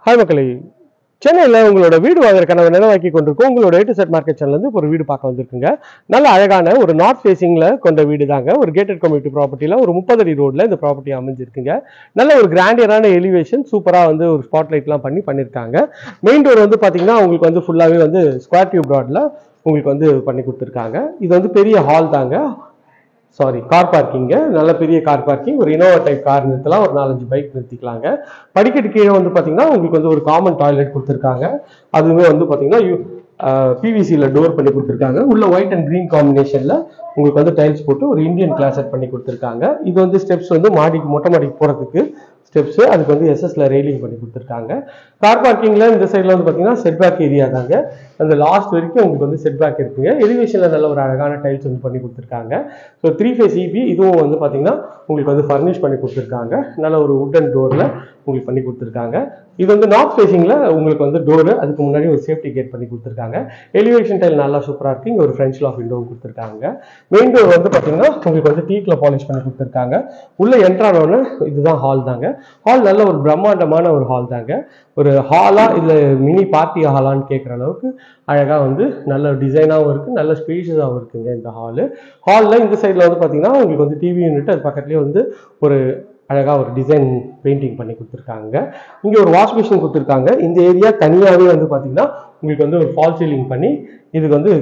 Hi மக்களே, சென்னையில் உங்களோட வீடு வாங்குறதுக்கான நிலவாக்கி கொண்டிருக்கோம். உங்களோட A to Z மார்க்கெட் சேனல்லேருந்து ஒரு வீடு பார்க்க வந்திருக்குங்க. நல்ல அழகான ஒரு நார்த் ஃபேஸிங்கில் கொண்ட வீடு தாங்க. ஒரு கேட்டட் கம்யூனிட்டி ப்ராப்பர்ட்டியில் ஒரு 30 அடி ரோட்டில் இந்த ப்ராப்பர்ட்டி அமைஞ்சிருக்குங்க. நல்ல ஒரு கிராண்டியரான எலிவேஷன், சூப்பராக வந்து ஒரு ஸ்பாட் லைட்லாம் பண்ணியிருக்காங்க. மெயின் டோர் வந்து பார்த்தீங்கன்னா உங்களுக்கு வந்து ஃபுல்லாகவே வந்து ஸ்கொயர் டியூப் ப்ராடில் உங்களுக்கு வந்து பண்ணி கொடுத்துருக்காங்க. இது வந்து பெரிய ஹால் தாங்க. கார் பார்க்கிங்க. நல்ல பெரிய கார் பார்க்கிங். ஒரு இனோவா டைப் கார் நிறுத்தலாம், ஒரு 4-5 பைக் நிறுத்திக்கலாங்க. படிக்கட்டு கீழே வந்து பார்த்தீங்கன்னா உங்களுக்கு வந்து ஒரு காமன் டாய்லெட் கொடுத்துருக்காங்க. அதுவுமே வந்து பார்த்தீங்கன்னா பிவிசியில் டோர் பண்ணி கொடுத்துருக்காங்க. உள்ள ஒயிட் அண்ட் கிரீன் காம்பினேஷனில் உங்களுக்கு வந்து டைல்ஸ் போட்டு ஒரு இந்தியன் கிளாஸட் பண்ணி கொடுத்துருக்காங்க. இது வந்து ஸ்டெப்ஸ் வந்து மொட்டை மாடிக்கு போகிறதுக்கு ஸ்டெப்ஸ், அதுக்கு வந்து எஸ்எஸ்ல ரெயிலிங் பண்ணி கொடுத்துருக்காங்க. கார் பார்க்கிங்ல இந்த சைடில் வந்து பார்த்தீங்கன்னா செட்பேக் ஏரியா தாங்க. அந்த லாஸ்ட் வரைக்கும் உங்களுக்கு வந்து செட்பேக் இருக்குங்க. எலிவேஷன்ல நல்ல ஒரு அழகான டைல்ஸ் வந்து பண்ணி கொடுத்துருக்காங்க. ஸோ 3 ஃபேஸ் EB இதுவும் வந்து பார்த்தீங்கன்னா உங்களுக்கு வந்து ஃபர்னிஷ் பண்ணி கொடுத்துருக்காங்க. நல்ல ஒரு வுட்டன் டோர்ல உங்களுக்கு பண்ணி கொடுத்துருக்காங்க. இது வந்து நார்த் ஃபேஸிங்ல உங்களுக்கு வந்து டோரு, அதுக்கு முன்னாடி ஒரு சேஃப்டி கேட் பண்ணி கொடுத்துருக்காங்க. எலிவேஷன் டைல் நல்லா சூப்பராக இருக்கு. இங்கே ஒரு ஃப்ரெஞ்ச் லாக் விண்டோ கொடுத்துருக்காங்க. மெயின் டோர் வந்து பார்த்தீங்கன்னா உங்களுக்கு வந்து டீக்ல பாலிஷ் பண்ணி கொடுத்துருக்காங்க. உள்ள என்ட்ரானோன்னு இதுதான் ஹால் தாங்க. ஹால் நல்ல ஒரு பிரம்மாண்டமான ஒரு ஹால் தாங்க. ஒரு ஹாலா இல்லை மினி பார்ட்டி ஹாலான்னு கேட்குற அளவுக்கு அழகாக வந்து நல்ல டிசைனாகவும் இருக்குது, நல்ல ஸ்பேஷியஸாகவும் இருக்குங்க இந்த ஹாலில் இந்த சைடில் வந்து பார்த்தீங்கன்னா உங்களுக்கு வந்து டிவி யூனிட், அது பக்கத்துலேயே வந்து ஒரு அழகாக ஒரு டிசைன் பெயிண்டிங் பண்ணி கொடுத்துருக்காங்க. இங்கே ஒரு வாஷ் மிஷின் கொடுத்துருக்காங்க. இந்த ஏரியா தனியாகவே வந்து பார்த்தீங்கன்னா உங்களுக்கு வந்து ஒரு ஃபால் சீலிங் பண்ணி இதுக்கு வந்து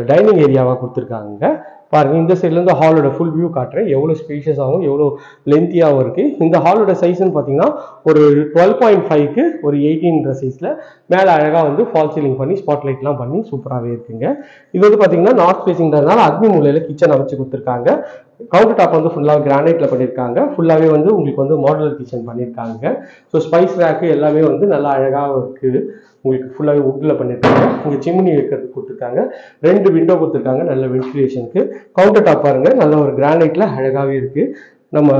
டைனிங் ஏரியாவாக கொடுத்துருக்காங்க. பாருங்க, இந்த சைட்லேருந்து ஹாலோட ஃபுல் வியூ காட்டுறேன். எவ்வளோ ஸ்பேஷியஸாகவும் எவ்வளோ லென்த்தியாகவும் இருக்குது. இந்த ஹாலோட சைஸ்ன்னு பார்த்தீங்கன்னா ஒரு 12.5க்கு ஒரு 18 சைஸில் மேலே அழகாக வந்து ஃபால் சீலிங் பண்ணி ஸ்பாட் லைட்லாம் பண்ணி சூப்பராகவே இருக்குங்க. இது வந்து பார்த்தீங்கன்னா நார்த் ஃபேஸிங்கிறதுனால அக்னி மூலையில் கிச்சன் அமைச்சு கொடுத்துருக்காங்க. கவுண்டர் டாப் வந்து ஃபுல்லாக கிரானைட்ல பண்ணியிருக்காங்க. ஃபுல்லாகவே வந்து உங்களுக்கு வந்து மாடுலர் கிச்சன் பண்ணியிருக்காங்க. ஸோ ஸ்பைஸ் ரேக்கு எல்லாமே வந்து நல்லா அழகாக இருக்குது. உங்களுக்கு ஃபுல்லாகவே வுட்டில் பண்ணியிருக்காங்க. இங்கே சிம்னி வைக்கிறதுக்கு கொடுத்துருக்காங்க. 2 விண்டோ கொடுத்துருக்காங்க நல்ல வென்டிலேஷனுக்கு. கவுண்டர் டாப் பாருங்க, நல்ல ஒரு கிரானைட்ல அழகாகவே இருக்கு. நம்ம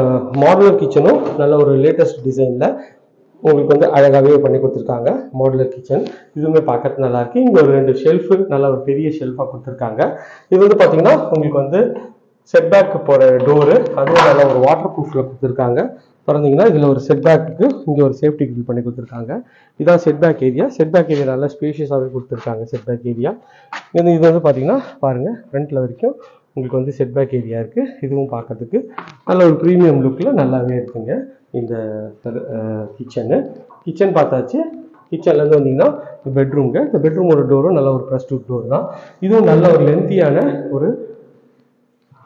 மாடுலர் கிச்சனும் நல்ல ஒரு லேட்டஸ்ட் டிசைன்ல உங்களுக்கு வந்து அழகாகவே பண்ணி கொடுத்துருக்காங்க. மாடுலர் கிச்சன் இதுவுமே பார்க்கறது நல்லா இருக்கு. இங்கே ஒரு 2 ஷெல்ஃபு, நல்ல ஒரு பெரிய ஷெல்ஃபாக கொடுத்துருக்காங்க. இது வந்து பார்த்தீங்கன்னா உங்களுக்கு வந்து செட்பேக்கு போகிற டோரு, அதுவும் நல்ல ஒரு வாட்டர் ப்ரூஃபில் கொடுத்துருக்காங்க. திறந்தீங்கன்னா இதில் ஒரு செட்பேக்கு, இங்கே ஒரு சேஃப்டி கிரில் பண்ணி கொடுத்துருக்காங்க. இதான் செட்பேக் ஏரியா. செட்பேக் ஏரியா நல்லா ஸ்பேஷியஸாகவே கொடுத்துருக்காங்க. செட்பேக் ஏரியா இது வந்து பார்த்தீங்கன்னா பாருங்கள், ஃப்ரண்ட்டில் வரைக்கும் உங்களுக்கு வந்து செட்பேக் ஏரியா இருக்குது. இதுவும் பார்க்கறதுக்கு நல்ல ஒரு ப்ரீமியம் லுக்கில் நல்லாவே இருக்குங்க. இந்த கிச்சன் பார்த்தாச்சு. கிச்சன்லேருந்து வந்தீங்கன்னா பெட்ரூம்ங்க. இந்த பெட்ரூமோட டோரும் நல்ல ஒரு ப்ரெஸ் டோர் தான். இதுவும் நல்ல ஒரு லென்த்தியான ஒரு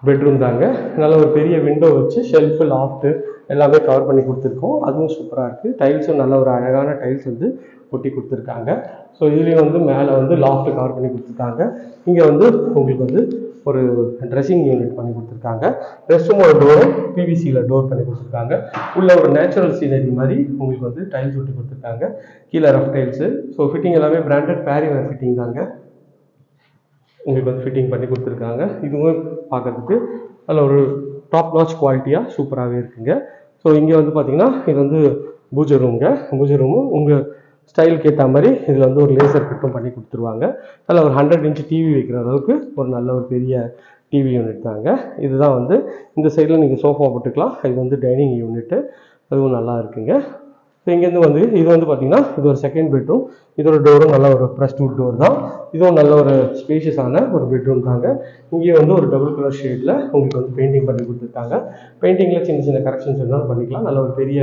பெட்ரூம் தாங்க. நல்ல ஒரு பெரிய விண்டோ வச்சு ஷெல்ஃபு, லாஃப்ட்டு எல்லாமே கவர் பண்ணி கொடுத்துருக்கோம். அதுவும் சூப்பராக இருக்குது. டைல்ஸும் நல்ல ஒரு அழகான டைல்ஸ் வந்து ஒட்டி கொடுத்துருக்காங்க. ஸோ இதுலேயும் வந்து மேலே வந்து லாஃப்ட்டு கவர் பண்ணி கொடுத்துருக்காங்க. இங்கே வந்து உங்களுக்கு வந்து ஒரு ட்ரெஸ்ஸிங் யூனிட் பண்ணி கொடுத்துருக்காங்க. ரெஸ்ட் ரூமோட டோரும் பிவிசியில் டோர் பண்ணி கொடுத்துருக்காங்க. உள்ள ஒரு நேச்சுரல் சீனரி மாதிரி உங்களுக்கு வந்து டைல்ஸ் ஒட்டி கொடுத்துருக்காங்க. கீழே ரஃப் டைல்ஸு. ஸோ ஃபிட்டிங் எல்லாமே பிராண்டட் பேரிவேர் ஃபிட்டிங் தாங்க. உங்களுக்கு வந்து ஃபிட்டிங் பண்ணி கொடுத்துருக்காங்க. இதுவும் பார்க்கறதுக்கு நல்ல ஒரு டாப் நாச் குவாலிட்டியாக சூப்பராகவே இருக்குங்க. ஸோ இங்கே வந்து பார்த்தீங்கன்னா இது வந்து பூஜை ரூமுங்க. பூஜை ரூமும் உங்கள் ஸ்டைலுக்கு ஏற்ற மாதிரி இதில் வந்து ஒரு லேசர் கட்டும் பண்ணி கொடுத்துருவாங்க. நல்ல ஒரு 100 இன்ச் டிவி வைக்கிற அளவுக்கு ஒரு நல்ல ஒரு பெரிய டிவி யூனிட் தாங்க. இதுதான் வந்து இந்த சைடில் நீங்கள் சோஃபா போட்டுக்கலாம். இது வந்து டைனிங் யூனிட்டு, அதுவும் நல்லா இருக்குங்க. ஸோ இங்கேருந்து வந்து இது வந்து பார்த்தீங்கன்னா இது ஒரு செகண்ட் பெட்ரூம். இதோட டோரும் நல்ல ஒரு ப்ரெஸ் டோர் தான். இதுவும் நல்ல ஒரு ஸ்பேஷியஸான ஒரு பெட்ரூம் தாங்க. இங்கேயும் வந்து ஒரு டபுள் கலர் ஷேடில் உங்களுக்கு வந்து பெயிண்டிங் பண்ணி கொடுத்துருக்காங்க. பெயிண்டிங்கில் சின்ன சின்ன கரெக்ஷன்ஸ் இருந்தாலும் பண்ணிக்கலாம். நல்ல ஒரு பெரிய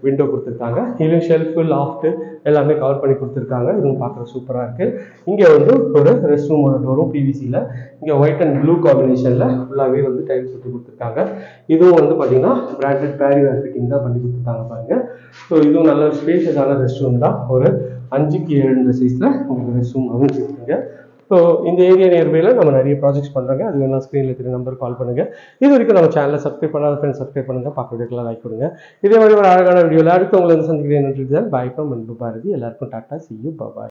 விண்டோ கொடுத்துருக்காங்க. இதுவும் ஷெல்ஃபு, லாஃப்ட்டு எல்லாமே கவர் பண்ணி கொடுத்துருக்காங்க. இதுவும் பார்க்குற சூப்பராக இருக்குது. இங்கே வந்து ஒரு ரெஸ்ட் ரூமோட டோரும் பிவிசியில் இங்கே ஒயிட் அண்ட் ப்ளூ காம்பினேஷனில் ஃபுல்லாகவே வந்து டைல்ஸ் ஒட்டி கொடுத்துருக்காங்க. இதுவும் வந்து பார்த்தீங்கன்னா பிராண்டட் பேரிவேர் ஃபிட்டிங் தான் பண்ணி கொடுத்துருக்காங்க பாருங்க. ஸோ இதுவும் நல்ல ஸ்பேஷியஸான ரெஸ்ட் ரூம் தான். ஒரு 5க்கு 7 சைஸில் உங்களுக்கு ரெஸ்ட் ரூம் அமைச்சிருக்குங்க. ஸோ இந்த ஏரியா நியர்பையில் நம்ம நிறைய ப்ராஜெக்ட்ஸ் பண்ணுறாங்க. அது வேணால் ஸ்க்ரீனில் இருக்கிற நம்பர் கால் பண்ணுங்கள். இது வரைக்கும் நம்ம சேனலை சப்ஸ்கிரைப் பண்ணாத ஃப்ரெண்ட்ஸ் சப்ஸ்கிரைப் பண்ணுங்கள். பார்க்குறதுக்கெல்லாம் லைக் கொடுங்க. இதே மாதிரி ஒரு அழகான வீடியோவில் அடுத்து உங்களை வந்து சந்திக்கிறேன். நன்றி. பாய் ஃப்ரம் அன்பு பாரதி. எல்லாருக்கும் tata, see you, bye bye.